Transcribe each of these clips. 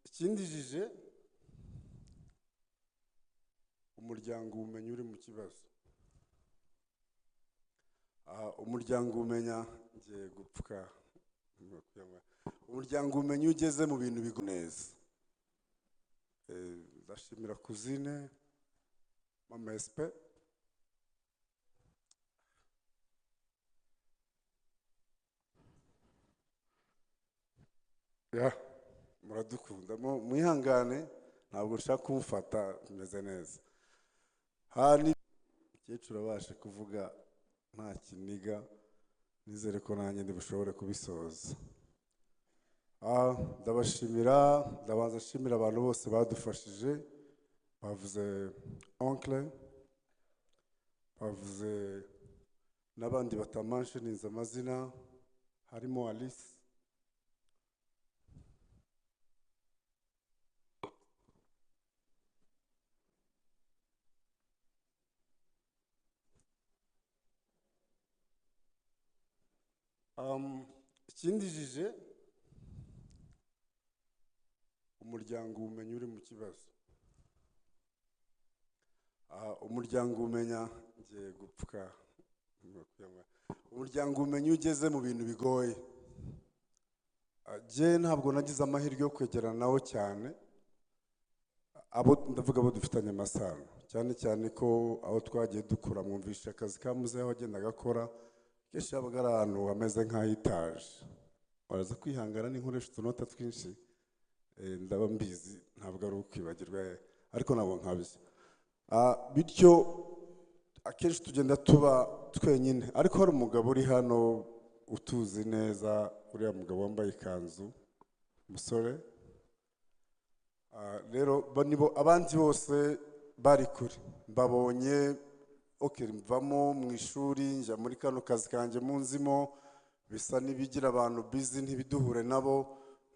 ikindijije umuryango ubumenyi uri mu kibazo. Umuryango umenya ngiye gupfuka umuryango ubumenyi ugeze mu bintu bigo neza. Ndashimira kuzine mama Espe muradukunda mwihangane ntabwo nshaka kumufata bimeze neza. Umukecuru abashe kuvuga nta kiniga, nizere ko nanjye ndibushobore kubisoza. Ndabashimira, ndabanza nshimira abantu bose badufashije, bavuze oncle, bavuze n'abandi batamanshininze amazina, harimo Alice, ikindijije umuryango ubumenyi uri mu kibazo. Umuryango umenya ngiye gupfuka umuryango ubumenyi ugeze mu bintu bigoye. Je ntabwo nagize amahirwe yo kwegerana nawo cyane, ndavuga abo dufitanye amasano, cyane cyane ko aho twagiye dukura mwumvisha akazi ka muzehe wagendaga akora kenshi yabaga ari ahantu hameze nk'ahitaje. Waraza kwihangana n'inkoresha utunota twinshi, ndaba mbizi ntabwo ari ukwibagirwa ariko ntabwo nkabyo. Bityo akenshi tugenda tuba twenyine, ariko hari umugabo uri hano utuzi neza, uriya mugabo wambaye ikanzu, umusore. Rero nibo abandi bose bari kure mbabonye. Mvamo mu ishuri njya muri kano kazi kanjye munzimo, bisa n'ibigira abantu busy ntibiduhure nabo,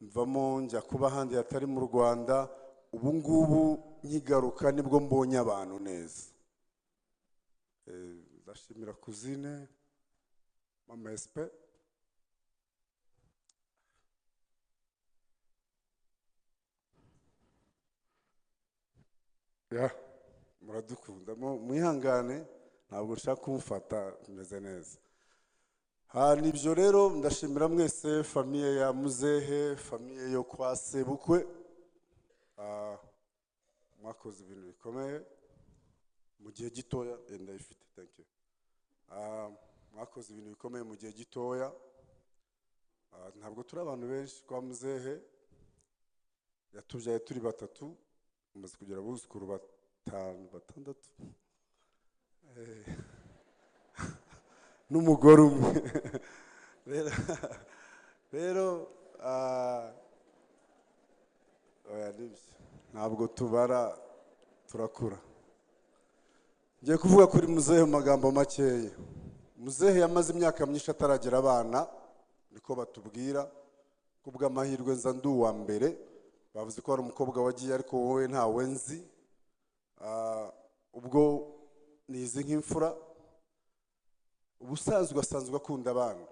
mvamo njya kuba ahandi hatari mu Rwanda. Ubu ngubu nkigaruka nibwo mbonye abantu neza. Ndashimira kuzine mama Espe, muradukunda mwihangane ntabwo nshaka kumufata bimeze neza. Nibyo rero ndashimira mwese, famiye ya muzehe, famiye yo kwa sebukwe, mwakoze ibintu bikomeye mu gihe gitoya. Ndabifite, thank you. Mwakoze ibintu bikomeye mu gihe gitoya. Ntabwo turi abantu benshi kwa muzehe, yatubyaye turi batatu, umaze kugira abuzukuru batandatu n'umugore umwe. Rero ntabwo tubara, turakura. Ngiye kuvuga kuri muzehe mu magambo makeya. Muzehe yamaze imyaka myinshi ataragira abana, niko batubwira. Kubw'amahirwe nza ndi uwa mbere, bavuze ko hari umukobwa wagiye ariko wowe ntawe nzi. Ubwo nizi nk'imfura. Ubusanzwe asanzwe akunda abana,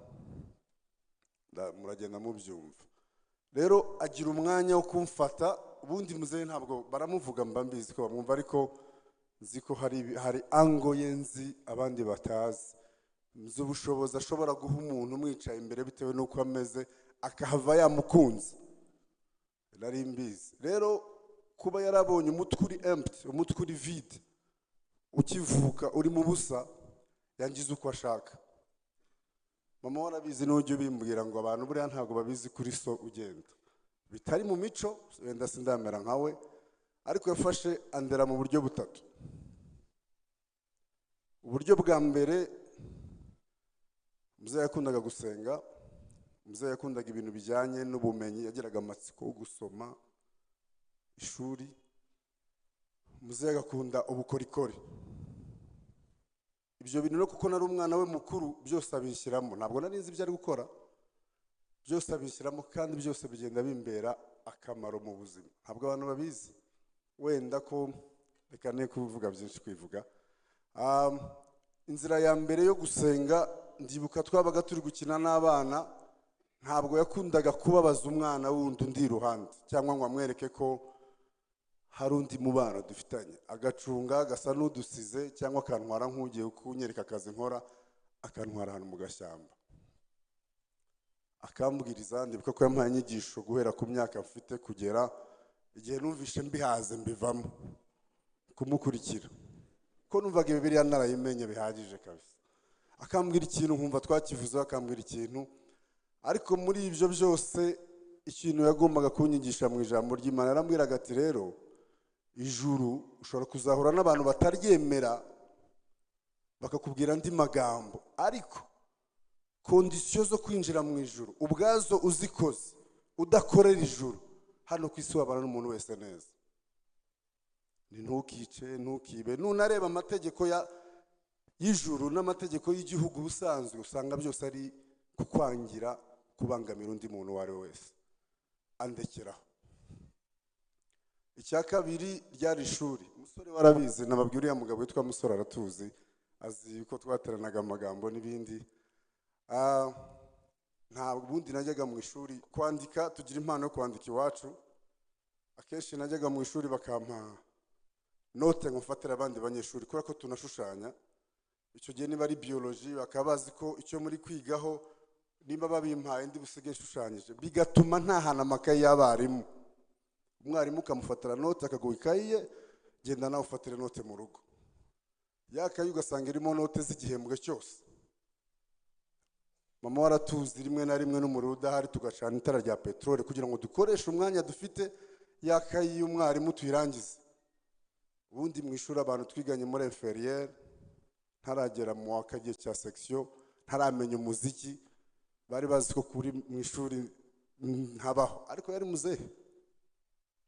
muragenda mubyumva. Rero agira umwanya wo kumfata. Ubundi muzehe ntabwo baramuvuga mba mbizi ko bamwumva, ariko nzi ko hari ango ye nzi abandi batazi. Nzi ubushobozi ashobora guha umuntu umwicaye imbere bitewe n'uko ameze, akahava yamukunze. Nari mbizi. Rero kuba yarabonye umutwe uri empty, umutwe uri vide, ukivuka uri mu busa, yangize uko ashaka. Mama warabizi n'ujya ubimbwira ngo abantu buriya ntabwo babizi kuri so ugenda, bitari mu mico, wenda sindamera nkawe, ariko yafashe andera mu buryo butatu. Uburyo bwa mbere, muzehe yakundaga gusenga, muzehe yakundaga ibintu bijyanye n'ubumenyi, yagiraga amatsiko yo gusoma ishuri. Muzehe agakunda ubukorikori. Ibyo bintu no kuko nari umwana we mukuru byose abishyiramo, ntabwo nari nzi ibyo ari gukora, byose abishyiramo kandi byose bigenda bimbera akamaro mu buzima. Ntabwo abantu babizi, wenda ko reka ne kuvuga byinshi kwivuga. Inzira ya mbere yo gusenga, ndibuka twabaga turi gukina n'abana, ntabwo yakundaga kubabaza umwana wundi undi iruhande cyangwa ngo amwereke ko hari undi mubano dufitanye, agacunga agasa n'udusize cyangwa akantwara nk'ugiye kunyereka akazi nkora, akantwara ahantu mu gashyamba akambwiriza. ndibuka ko yampaye inyigisho guhera ku myaka mfite kugera igihe numvishe mbihaze mbivamo kumukurikira, ko numvaga Bibiliya narayimenye bihagije kabisa. Akambwira ikintu nkumva twakivuzeho, akambwira ikintu, ariko muri ibyo byose ikintu yagombaga kunyigisha mu ijambo ry'Imana yarambwiraga ati rero ijuru ushobora kuzahura n'abantu bataryemera bakakubwira andi magambo, ariko kondisiyo zo kwinjira mu ijuru ubwazo uzikoze udakorera ijuru, hano ku isi wabana n'umuntu wese neza. Ni ntukice, ntukibe. Nunareba amategeko y'ijuru n'amategeko y'igihugu ubusanzwe usanga byose ari kukwangira, kubangamira undi muntu uwo ari we wese. Andekeraho. Icya kabiri ryari ishuri. Umusore warabizi, nababwira uriya mugabo witwa Musore aratuzi, azi ko twateranaga amagambo n'ibindi. Ntabwo ubundi najyaga mu ishuri kwandika, tugira impano yo kwandika iwacu. Akenshi najyaga mu ishuri bakampa note ngufatira abandi banyeshuri kubera ko tunashushanya. Icyo gihe niba ari biology bakaba bazi ko icyo muri kwigaho nimba babimpaye ndi busige nshushanyije, bigatuma ntahana amakaye y'abarimu. Umwarimu ukamufatira note akaguha ikayi ye, genda nawe ufatire note mu rugo. Yakaye ugasanga irimo note z'igihembwe cyose. Mama waratuzi rimwe na rimwe n'umuriro udahari tugacana itara rya peteroli kugira ngo dukoreshe umwanya dufite yakaye y'umwarimu tuyirangize. Ubundi mu ishuri abantu twiganye muri inférieur, ntaragera mu wakagiye cya section, ntaramenya umuziki, bari bazi ko kuri mu ishuri ntabaho, ariko yari muzehe.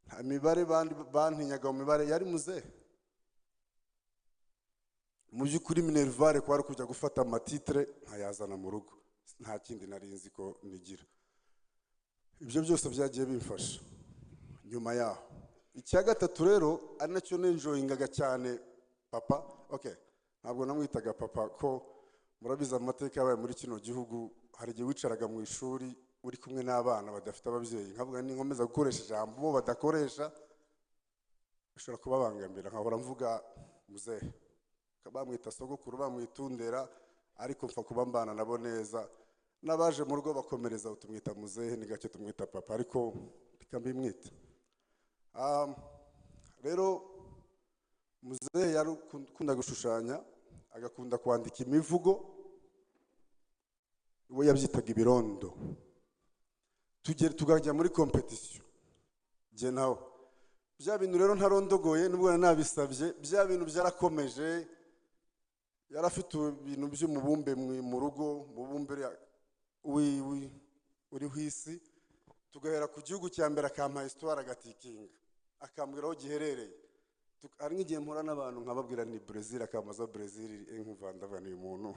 Nta mibare bantinyaga mu mibare, yari muzehe. Mu by'ukuri minervare kwari kujya gufata amatitre nkayazana mu rugo, nta kindi nari nzi ko nigira. Ibyo byose byagiye bimfasha. Nyuma yaho icya gatatu rero ari nacyo nenjoyingaga cyane papa. Ntabwo namwitaga papa ko murabizi amateka yabaye muri kino gihugu, hari igihe wicaraga mu ishuri uri kumwe n'abana badafite ababyeyi, nkavuga ni nkomeza gukoresha ijambo bo badakoresha bishobora kubabangamira, nkahora mvuga muzehe. Bamwita sogokuru, bamwitundera, ariko mfa kuba mbana nabo neza. N'abaje mu rugo bakomereza utumwita muzehe, ni gake tumwita papa, ariko tukambimwita. Rero muzehe yari ukunda gushushanya, agakunda kwandika imivugo, we yabyitaga ibirondo. Tukajya muri competition je nawe. Bya bintu rero ntarondogoye nubwo nabisabye, bya bintu byarakomeje. Yarafite ibintu by'umubumbe mu rugo, mubumbe uri hisi. Tugahera ku gihugu cya mbere akampa histoire agatikinga, akambwira aho giherereye. Ari nk'igihe mpora n'abantu nkababwira ni Brazil, akamaza Brazil nk'uvandavana uyu muntu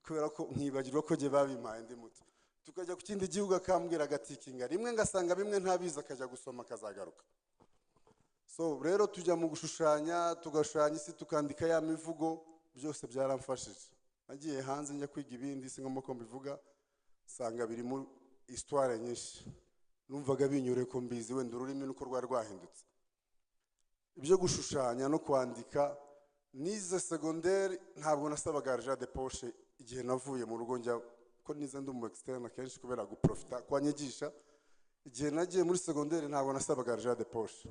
kubera ko nkibagirwa ko je babimpaye ndi muto. Tukajya ku kindi gihugu akambwira agatikinga, rimwe ngasanga bimwe ntabiza, akajya gusoma akazagaruka. So rero tujya mu gushushanya, tugashushanya isi, tukandika ya mivugo, byose byaramfashije. Nagiye hanze njya kwiga ibindi singomba ko mbivuga, sanga biri mu histoire nyinshi. Numvaga binyure ko mbizi wenda ururimi nuko rwari rwahindutse. Ibyo gushushanya no kwandika nize secondaire, ntabwo nasabaga argent de poche igihe navuye mu rugo njya ko nize ndi mu externe kenshi kubera guprofita kwanyigisha. Igihe nagiye muri secondaire ntabwo nasabaga argent de poche.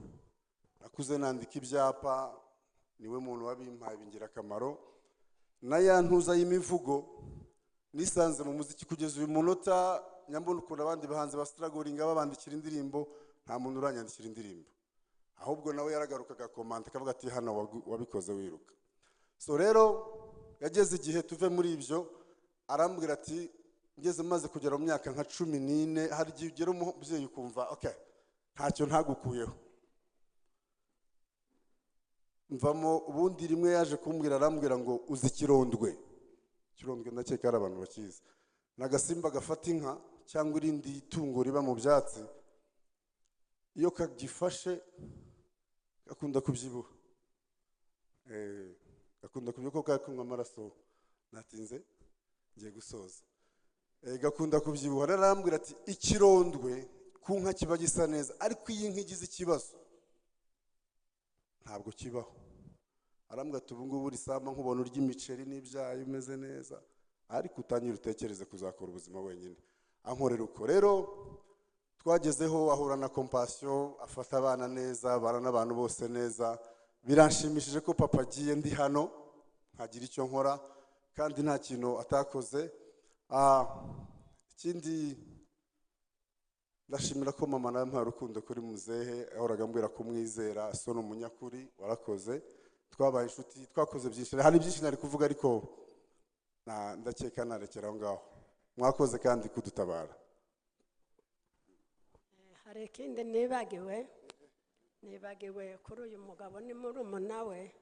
Nakuze nandika ibyapa, niwe muntu wabimpaye bingira akamaro. Na ya ntuza y'imivugo nisanze mu muziki kugeza uyu munota, nyambona ukunda abandi bahanzi bastrugglinga babandikira indirimbo, nta muntu uranyandikira indirimbo. Ahubwo nawe yaragarukaga komante akavuga ati hano wabikoze wiruka. So rero yageze igihe tuve muri ibyo, arambwira ati ngeze maze kugera mu myaka nka 14, hari igihe ugera umubyeyi ukumva ntacyo ntagukuyeho. Mvamo ubundi rimwe yaje kumbwira, arambwira ngo uzi kirondwe. Kirondwe ndakeka ari abantu bakizi. Nagasimba gafata inka cyangwa irindi tungo riba mu byatsi, iyo kagifashe gakunda kubyibuha. Gakunda kubyo ko kakunywa amaraso. Natinze ngiye gusoza. gakunda kubyibuha. Rero arambwira ati ikirondwe ku nka kiba gisa neza, ariko iyi nka igize ikibazo ntabwo kibaho. Arambwira ati ubu ngubu risamba nkubona urya imiceri n'ibyayi umeze neza, ariko utanyira utekereze kuzakora ubuzima wenyine. Ankorera uko rero twagezeho, ahura na compassion, afata abana neza, barana n'abantu bose neza. Biranshimishije ko papa agiye ndi hano nkagira icyo nkora kandi nta kintu atakoze. Ikindi ndashimira ko mama nawe mparukundo kuri muzehe, ahoraga ambwira kumwizera, so no munyakuri, warakoze, twabaye inshuti, twakoze byinshi, hari byinshi nari kuvuga ariko ndakeka narekera aho ngaho. Mwakoze kandi kudutabara. Hari ikindi nibagiwe kuri uyu mugabo, ni murumuna we,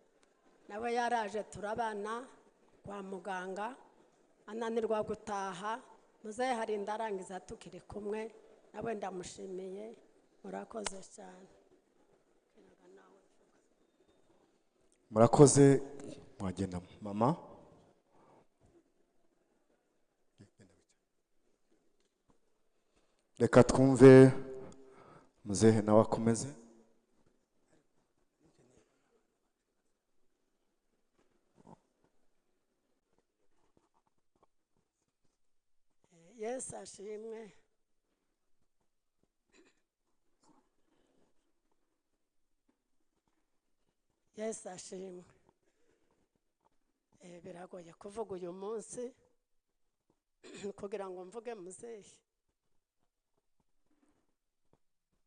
nawe yaraje turabana kwa muganga ananirwa gutaha, muzehe hari ndarangiza tukiri kumwe, nawe ndamushimiye, murakoze cyane. Murakoze, mwagenda mama. Reka twumve muzehe nawe akomeze. Yesu ashimwe. Yesu ashimwe. Biragoye kuvuga uyu munsi kugira ngo mvuge muzehe.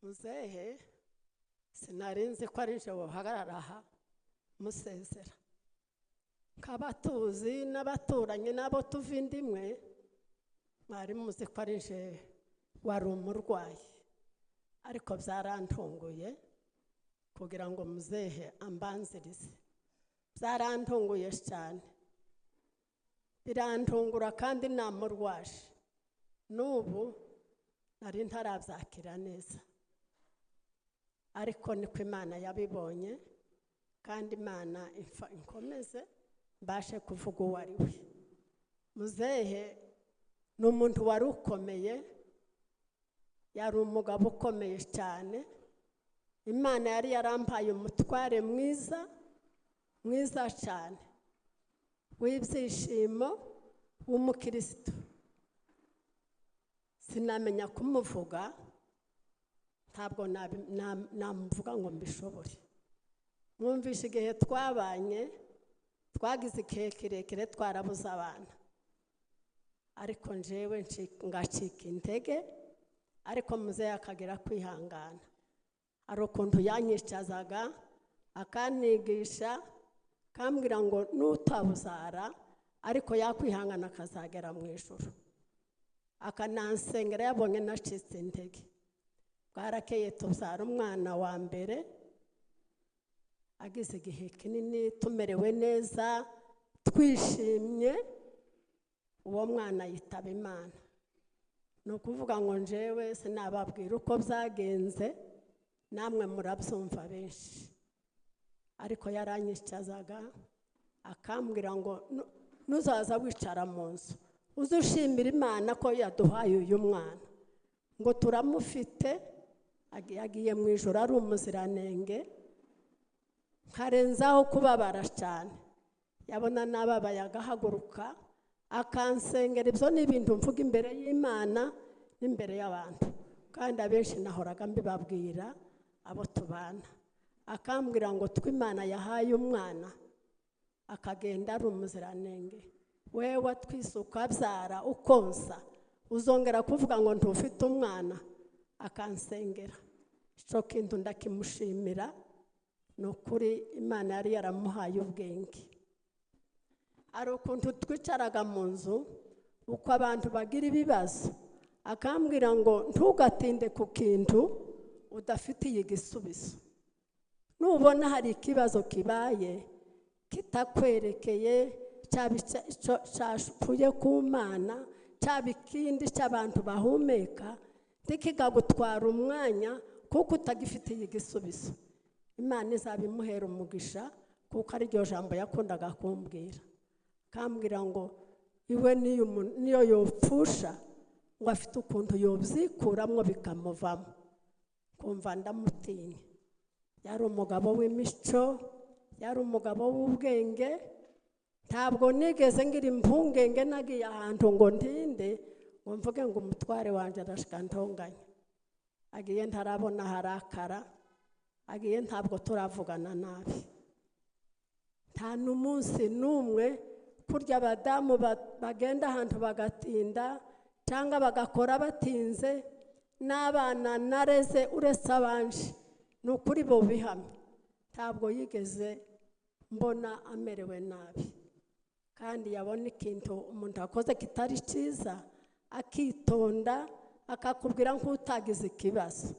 Muzehe sinarinzi ko ari nje wohagarara aha musezera. Nk'abatuzi n'abaturanyi n'abo tuva indimwe, mwari muzi ko ari nje wari umurwayi, ariko byarantunguye kugira ngo muzehe ambanzirize. Byarantunguye cyane, birantungura kandi namurwaje. N'ubu nari ntarabyakira neza, ariko niko Imana yabibonye, kandi Imana inkomeze mbashe kuvuga uwo ari we. Muzehe ni umuntu wari ukomeye, yari umugabo ukomeye cyane. Imana yari yarampaye umutware mwiza cyane, w'ibyishimo, w'umukristo. Sinamenya kumuvuga, ntabwo namuvuga ngo mbishobore. Mwumvishe igihe twabanye, twagize igihe kirekire twarabuze abana, ariko njewe ngacika intege, ariko muzehe akagira kwihangana. Hari ukuntu yanyicazaga akanigisha, akambwira ngo nutabuzara, ariko yakwihangana akazagera mu ijuru. Akanansengera yabonye nacitse intege. Bwarakeye tubyara umwana wa mbere, agize igihe kinini tumerewe neza, twishimye, uwo mwana yitaba Imana. Ni ukuvuga ngo njewe sinababwira uko byagenze, namwe murabyumva benshi, ariko yaranyicazaga akambwira ngo nuzaza wicara mu nzu uzushimira Imana ko yaduhaye uyu mwana, ngo turamufite, yagiye mu ijoro ari umuziranenge. Nkarenzaho kubabara cyane, yabona nababaye agahaguruka akansengera. Ibyo ni ibintu mvuga imbere y'Imana n'imbere y'abantu, kandi abenshi nahoraga mbibabwira abo tubana. Akambwira ngo tw'Imana yahaye umwana akagenda ari umuziranenge, wewe twisuka byara ukonsa, uzongera kuvuga ngo ntufite umwana. Akansengera. Icyo kintu ndakimushimira, ni ukuri Imana yari yaramuhaye ubwenge. Hari ukuntu twicaraga mu nzu, uko abantu bagira ibibazo, akambwira ngo ntugatinde ku kintu udafitiye igisubizo. Nubona hari ikibazo kibaye kitakwerekeye, cyapfuye ku Mana, cyaba ikindi cy'abantu bahumeka, ntikikagutwara umwanya kuko utagifitiye igisubizo. Imana izabimuhera umugisha, kuko ari ryo jambo yakundaga kumbwira. Kambwira ngo iwe niyo yopfusha ngo afite ukuntu yobyikuramwo bikamuvamo, kumva ndamutinya. Yari umugabo w'imico, yari umugabo w'ubwenge. Ntabwo nigeze ngira impungenge nagiye ahantu ngo ntinde ngo mvuge ngo umutware wanje arashika ntonganya. Agiye ntarabona harakara, agiye ntabwo turavugana nabi. Nta n'umunsi n'umwe kurya abadamu bagenda ahantu bagatinda cyangwa bagakora batinze, n'abana nareze uretse abanje ni ukuri bo bihamye, ntabwo yigeze mbona amerewe nabi. Kandi yabona ikintu umuntu akoze kitari cyiza akitonda akakubwira nk'utagize ikibazo.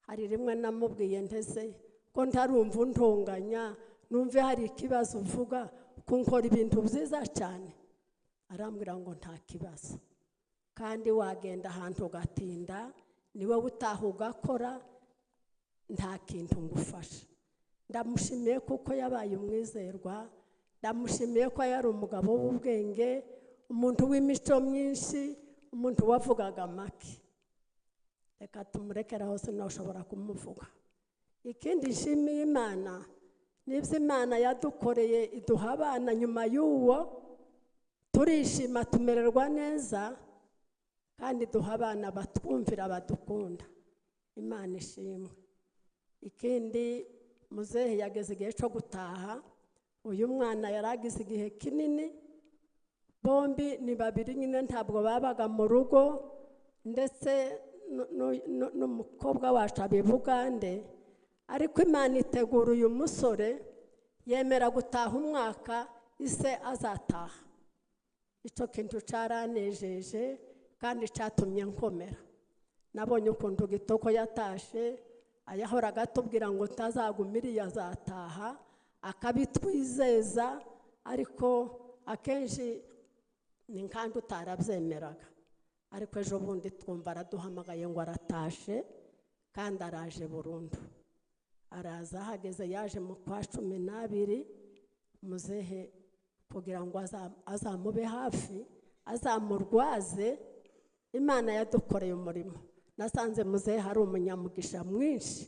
Hari rimwe namubwiye ntese ko ntarumva untonganya, numve hari ikibazo uvuga ko nkora ibintu byiza cyane. Arambwira ngo nta kibazo, kandi wagenda ahantu ugatinda niwe utaha ugakora, nta kintu ngufasha. Ndamushimiye kuko yabaye umwizerwa, ndamushimiye ko yari umugabo w'ubwenge, umuntu w'imico myinshi, umuntu wavugaga make. Reka tumurekera hose ntashobora kumuvuga. Ikindi nshimiye Imana, nibyo Imana yadukoreye iduha abana nyuma y'uwo, turishima tumererwa neza, kandi duha abana batwumvira badukunda. Imana ishimwe. Ikindi muzehe yageze igihe cyo gutaha, uyu mwana yaragize igihe kinini, bombi ni babiri nyine ntabwo babaga mu rugo, ndetse n'umukobwa wacu abibugande. Ariko Imana itegura uyu musore, yemera gutaha umwaka ise azataha. Icyo kintu cyaranejeje kandi cyatumye nkomera. Nabonye ukuntu Gitoko yatashe, ayahoraga atubwira ngo ntazagumiriye azataha, akabitwizeza, ariko akenshi ni kandi utarabyemeraga. Ariko ejo bundi twumva araduhamagaye ngo aratashe, kandi araje burundu. Araza ahageze, yaje mu kwa 12, muzehe kugira ngo azamube hafi, azamurwaze. Imana yadukoreye umurimo. Nasanze muzehe hari umunyamugisha mwinshi.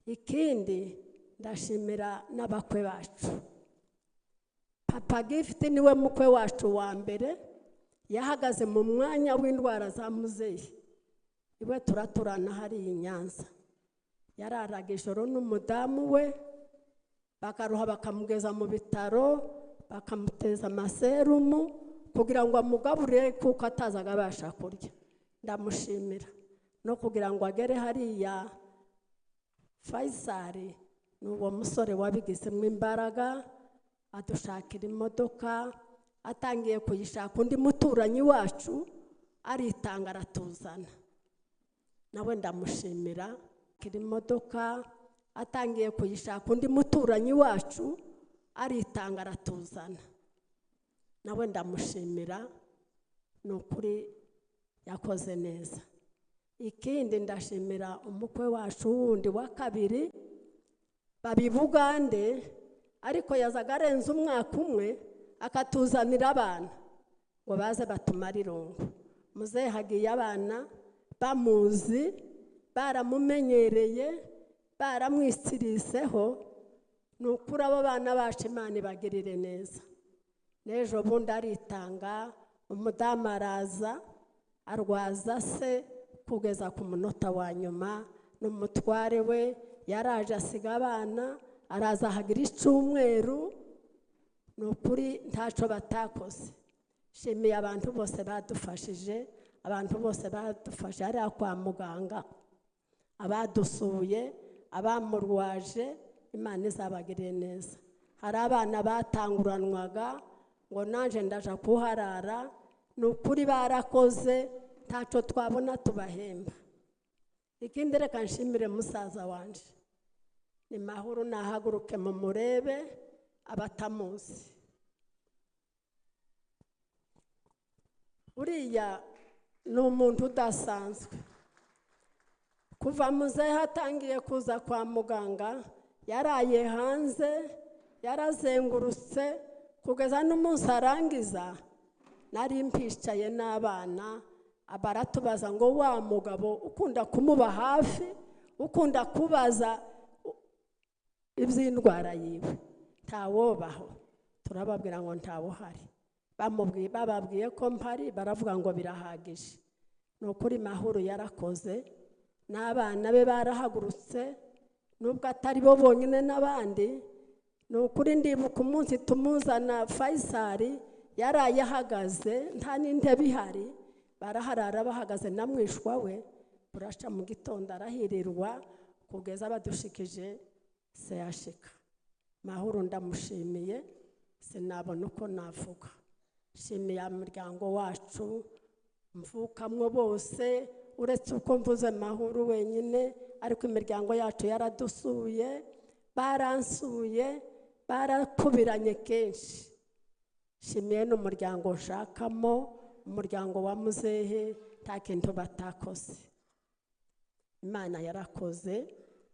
Ikindi ndashimira n'abakwe bacu. Papa Gift niwe mukwe wacu wa mbere, yahagaze mu mwanya w'indwara za muzehe. Iwe turaturana hari i Nyanza. Yararaga ijoro n'umudamu we, bakaruha bakamugeza mu bitaro, bakamuteza amaserumu kugira ngo amugaburire kuko atazaga abasha kurya. Ndamushimira no kugira ngo agere hariya Faisal, n'uwo musore wabigizemo imbaraga, adushakira imodoka, atangiye kuyishaka undi muturanyi wacu aritanga aratuzana. Nawe ndamushimira kiri imodoka, atangiye kuyishaka undi muturanyi wacu aritanga aratuzana. Nawe ndamushimira, nukuri yakoze neza. Ikindi ndashimira umukwe wacu wundi wa kabiri, babibugande, ariko yazaga arenze umwaka umwe akatuzanira abana ngo baze batumara irungu. Muzehe hagiye abana bamuzi, baramumenyereye, baramwisiriseho, nukuri abo bana bacu Imana ibagirire neza. N'ejo bundi aritanga, umudamu araza arwaza se kugeza ku munota wa nyuma, n'umutware we yaraje asiga abana, araza hagira icyumweru. Nukuri ntacyo batakoze. Shimiye abantu bose badufashije, abantu bose badufashe hariya kwa muganga, abadusuye, abamurwaje, Imana izabagirire neza. Hari abana batanguranwaga ngo nanje ndaja kuharara, nukuri barakoze, ntacyo twabona tubahemba. Ikindi reka nshimire musaza wanje, ni Mahoro, nahaguruke mu murebe abatamuzi. Uriya ni umuntu udasanzwe. Kuva muzehe hatangiye kuza kwa muganga, yaraye hanze, yarazengurutse kugeza n'umunsi arangiza nari mpicaye n'abana baratubaza ngo wa mugabo ukunda kumuba hafi ukunda kubaza iby'indwara yiwe ntawobaho. Turababwira ngo ntawuhari, bababwiye ko mpari, baravuga ngo birahagije. Ni ukuri Mahoro yarakoze, n'abana be barahagurutse nubwo atari bo bonyine n'abandi. Ni ukuri ndibuka umunsi tumuzana Faisal yaraye ahagaze nta n'intebe ihari, baraharara bahagaze na mwishwa we, burasha mu gitondo arahirirwa kugeza badushikije seyashika. Mahoro ndamushimiye, sinabona uko navuga. Nshimiye umuryango wacu mvukamwo bose, uretse uko mvuze Mahoro wenyine, ariko imiryango yacu yaradusuye, baransuye, barakubiranye kenshi. Nshimiye n'umuryango nshakamo, umuryango wa muzehe, nta kintu batakoze. Imana yarakoze.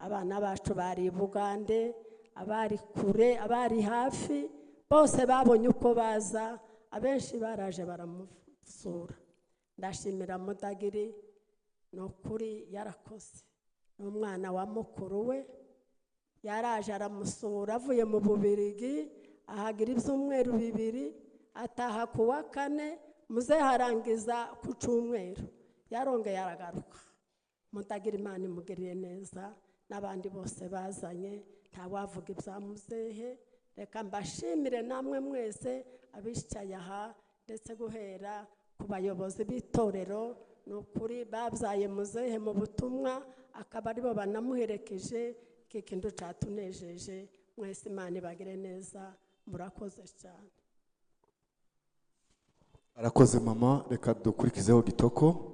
Abana bacu bari i Bugande, abari kure, abari hafi, bose babonye uko baza, abenshi baraje baramusura. Ndashimira Mudagiri, ni ukuri yarakoze. Ni umwana wa mukuru we, yaraje aramusura avuye mu Bubiligi, ahagira ibyumweru 2, ataha ku wa 4, muzehe arangiza ku cyumweru, yarongeye aragaruka. Mudagiri Imana imugiriye neza, n'abandi bose bazanye, ntawavuga ibya muzehe. Reka mbashimire namwe mwese abishicaye aha, ndetse guhera ku bayobozi b'itorero. Ni ukuri babyaye muzehe mu butumwa, akaba aribo banamuherekeje. Iki kintu cyatunejeje. Mwese Imana ibagire neza, murakoze cyane. Arakoze mama, reka dukurikizeho Gitoko.